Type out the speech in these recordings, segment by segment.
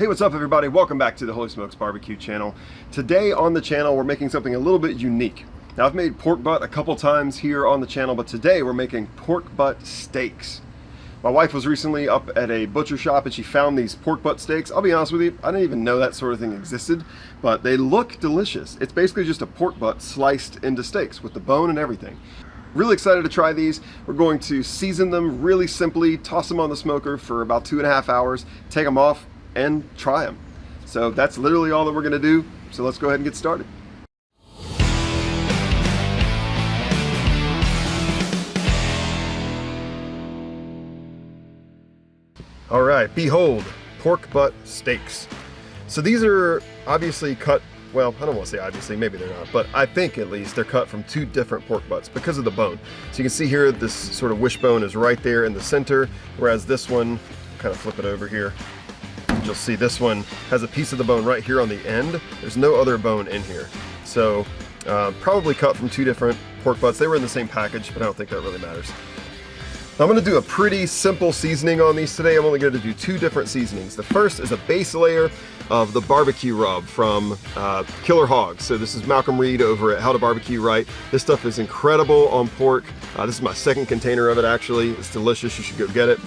Hey, what's up everybody? Welcome back to the Holy Smokes Barbecue channel. Today on the channel we're making something a little bit unique. Now I've made pork butt a couple times here on the channel, but today we're making pork butt steaks. My wife was recently up at a butcher shop and she found these pork butt steaks. I'll be honest with you, I didn't even know that sort of thing existed, but they look delicious. It's basically just a pork butt sliced into steaks with the bone and everything. Really excited to try these. We're going to season them really simply, toss them on the smoker for about 2.5 hours, take them off, and try them. So that's literally all that we're gonna do. So let's go ahead and get started. All right, behold, pork butt steaks. So these are obviously cut, well, I don't want to say obviously, maybe they're not, but I think at least they're cut from two different pork butts because of the bone. So you can see here, this sort of wishbone is right there in the center, whereas this one, kind of flip it over here, you'll see this one has a piece of the bone right here on the end. There's no other bone in here. So probably cut from two different pork butts. They were in the same package, but I don't think that really matters. I'm going to do a pretty simple seasoning on these today. I'm only going to do two different seasonings. The first is a base layer of the barbecue rub from Killer Hogs. So this is Malcolm Reed over at How to Barbecue Right. This stuff is incredible on pork. This is my second container of it actually. It's delicious, you should go get it.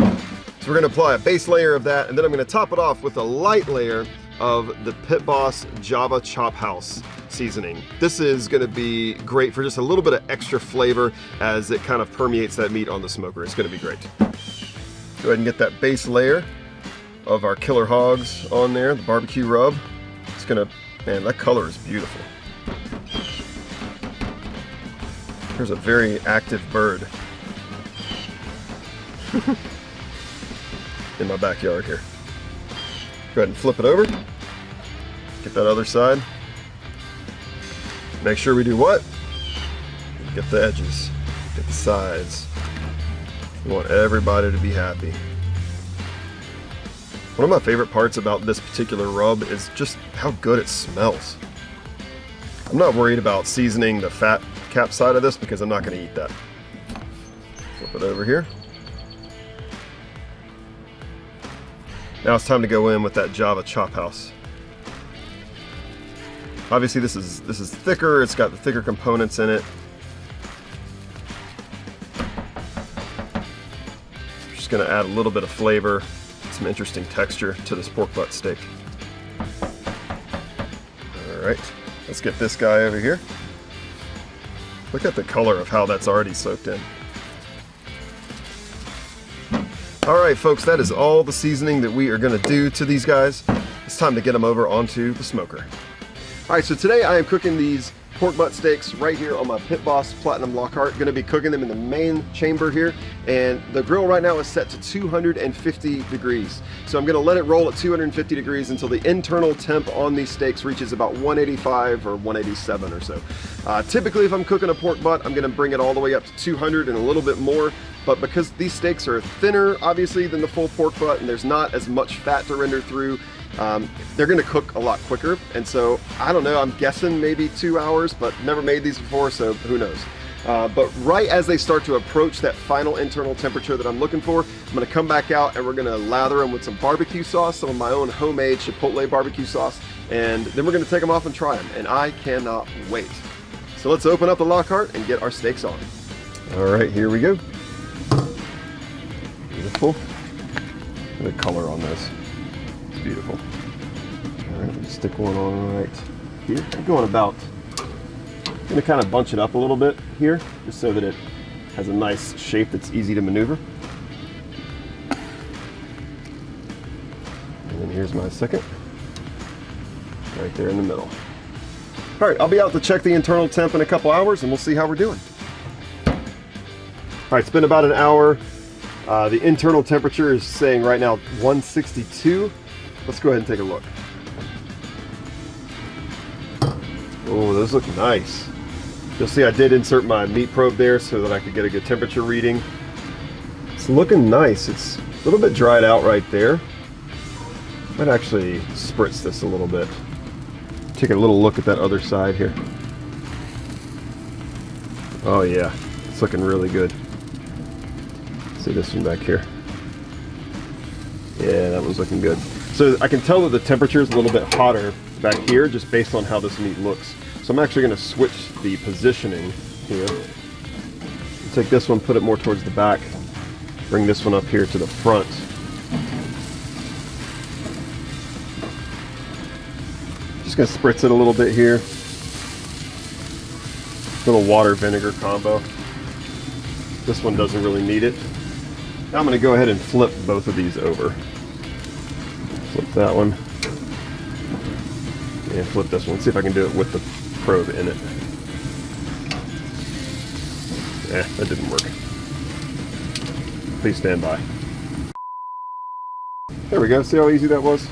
So we're going to apply a base layer of that, and then I'm going to top it off with a light layer of the Pit Boss Java Chop House seasoning. This is going to be great for just a little bit of extra flavor as it kind of permeates that meat on the smoker. It's going to be great. Go ahead and get that base layer of our Killer Hogs on there, the barbecue rub. It's going to, man, that color is beautiful. There's a very active bird in my backyard here. Go ahead and flip it over. Get that other side. Make sure we do what? Get the edges, get the sides. We want everybody to be happy. One of my favorite parts about this particular rub is just how good it smells. I'm not worried about seasoning the fat cap side of this because I'm not going to eat that. Flip it over here. Now it's time to go in with that Java Chop House. Obviously this is thicker, it's got the thicker components in it. Just gonna add a little bit of flavor, some interesting texture to this pork butt steak. Alright, let's get this guy over here. Look at the color of how that's already soaked in. Alright folks, that is all the seasoning that we are going to do to these guys. It's time to get them over onto the smoker. Alright, so today I am cooking these pork butt steaks right here on my Pit Boss Platinum Lockhart. Going to be cooking them in the main chamber here, and the grill right now is set to 250 degrees. So I'm going to let it roll at 250 degrees until the internal temp on these steaks reaches about 185 or 187 or so. Typically if I'm cooking a pork butt, I'm going to bring it all the way up to 200 and a little bit more. But because these steaks are thinner, obviously, than the full pork butt, and there's not as much fat to render through, they're going to cook a lot quicker. And so, I don't know, I'm guessing maybe 2 hours, but never made these before, so who knows. But right as they start to approach that final internal temperature that I'm looking for, I'm going to come back out and we're going to lather them with some barbecue sauce, some of my own homemade chipotle barbecue sauce, and then we're going to take them off and try them. And I cannot wait. So let's open up the Lockhart and get our steaks on. All right, here we go. Beautiful. The color on this. It's beautiful. All right, let's stick one on right here. I'm going about, I'm going to kind of bunch it up a little bit here, just so that it has a nice shape that's easy to maneuver. And then here's my second, right there in the middle. All right, I'll be out to check the internal temp in a couple hours and we'll see how we're doing. All right, it's been about an hour. The internal temperature is saying right now 162. Let's go ahead and take a look. Oh, those look nice. You'll see I did insert my meat probe there so that I could get a good temperature reading. It's looking nice. It's a little bit dried out right there. Might actually spritz this a little bit. Take a little look at that other side here. Oh yeah, it's looking really good. See this one back here. Yeah, that one's looking good. So I can tell that the temperature is a little bit hotter back here just based on how this meat looks. So I'm actually going to switch the positioning here. Take this one, put it more towards the back. Bring this one up here to the front. Just going to spritz it a little bit here. Little water vinegar combo. This one doesn't really need it. Now I'm going to go ahead and flip both of these over. Flip that one. And flip this one. See if I can do it with the probe in it. That didn't work. Please stand by. There we go. See how easy that was?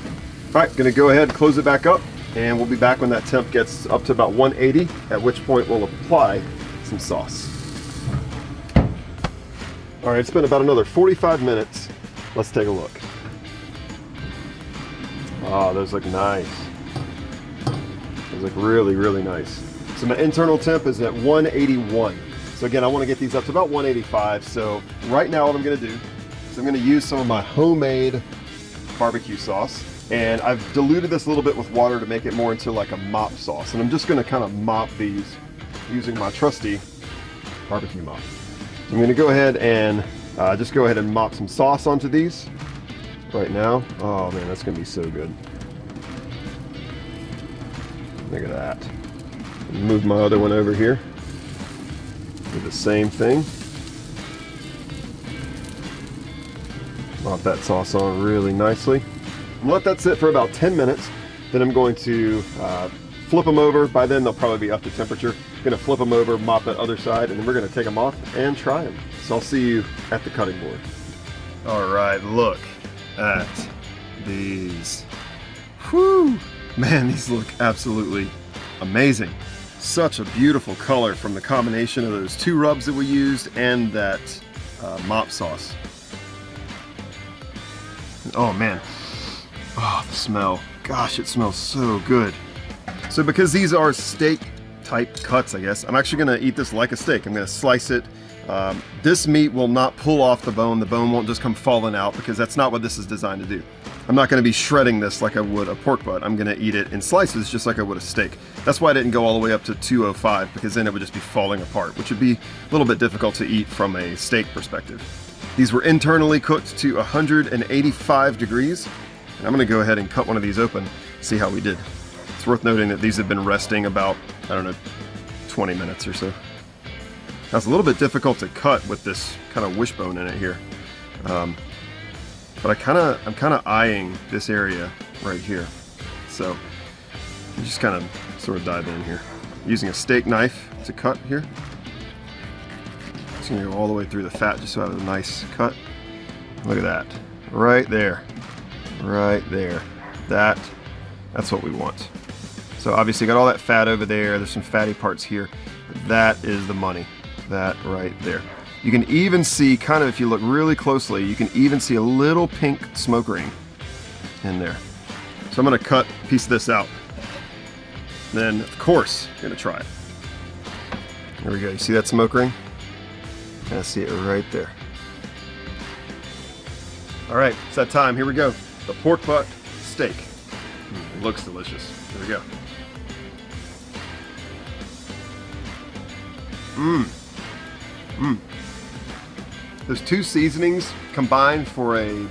All right, going to go ahead and close it back up, and we'll be back when that temp gets up to about 180, at which point we'll apply some sauce. All right, it's been about another 45 minutes. Let's take a look. Oh, those look nice. Those look really, really nice. So my internal temp is at 181. So again, I want to get these up to about 185. So right now what I'm going to do is I'm going to use some of my homemade barbecue sauce. And I've diluted this a little bit with water to make it more into like a mop sauce. And I'm just going to kind of mop these using my trusty barbecue mop. So I'm going to go ahead and just go ahead and mop some sauce onto these right now. Oh man, that's going to be so good. Look at that. Move my other one over here. Do the same thing. Mop that sauce on really nicely. Let that sit for about 10 minutes. Then I'm going to flip them over. By then they'll probably be up to temperature. I'm going to flip them over, mop that other side, and then we're going to take them off and try them. So I'll see you at the cutting board. All right, look at these. Whew! Man, these look absolutely amazing. Such a beautiful color from the combination of those two rubs that we used and that mop sauce. Oh man. Oh, the smell. Gosh, it smells so good. So because these are steak type cuts, I guess, I'm actually gonna eat this like a steak. I'm gonna slice it. This meat will not pull off the bone. The bone won't just come falling out because that's not what this is designed to do. I'm not gonna be shredding this like I would a pork butt. I'm gonna eat it in slices just like I would a steak. That's why I didn't go all the way up to 205, because then it would just be falling apart, which would be a little bit difficult to eat from a steak perspective. These were internally cooked to 185 degrees. I'm going to go ahead and cut one of these open, see how we did. It's worth noting that these have been resting about, I don't know, 20 minutes or so. Now it's a little bit difficult to cut with this kind of wishbone in it here. But I'm kind of eyeing this area right here. So you just kind of sort of dive in here. Using a steak knife to cut here. Just going to go all the way through the fat just so I have a nice cut. Look at that. Right there. Right there. That's what we want. So obviously got all that fat over there. There's some fatty parts here. That is the money. That right there. You can even see, kind of if you look really closely, you can even see a little pink smoke ring in there. So I'm going to cut a piece of this out. Then of course I'm going to try it. There we go. You see that smoke ring? I see it right there. All right, it's that time. Here we go. The pork butt steak. It looks delicious. Here we go. Those two seasonings combined for a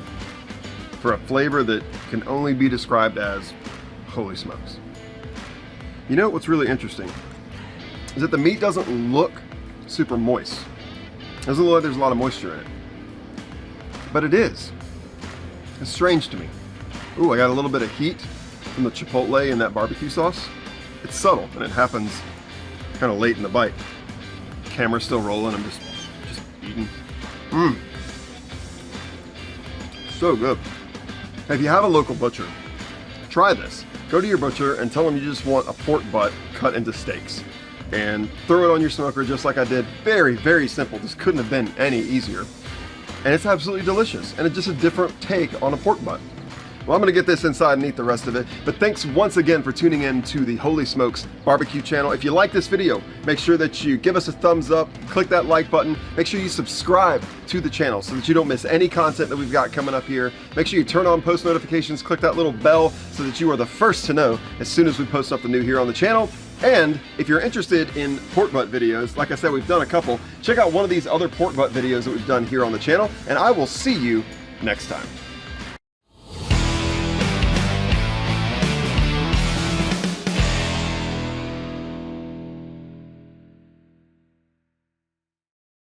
flavor that can only be described as holy smokes. You know what's really interesting is that the meat doesn't look super moist. It doesn't look like there's a lot of moisture in it. But it is. It's strange to me. Ooh, I got a little bit of heat from the chipotle and that barbecue sauce. It's subtle and it happens kind of late in the bite. Camera's still rolling, I'm just eating. So good. If you have a local butcher, try this. Go to your butcher and tell them you just want a pork butt cut into steaks. And throw it on your smoker just like I did. Very, very simple. This couldn't have been any easier. And it's absolutely delicious. And it's just a different take on a pork butt. Well, I'm gonna get this inside and eat the rest of it. But thanks once again for tuning in to the Holy Smokes Barbecue channel. If you like this video, make sure that you give us a thumbs up, click that like button, make sure you subscribe to the channel so that you don't miss any content that we've got coming up here. Make sure you turn on post notifications, click that little bell so that you are the first to know as soon as we post something new here on the channel. And if you're interested in pork butt videos, like I said, we've done a couple, check out one of these other pork butt videos that we've done here on the channel, and I will see you next time.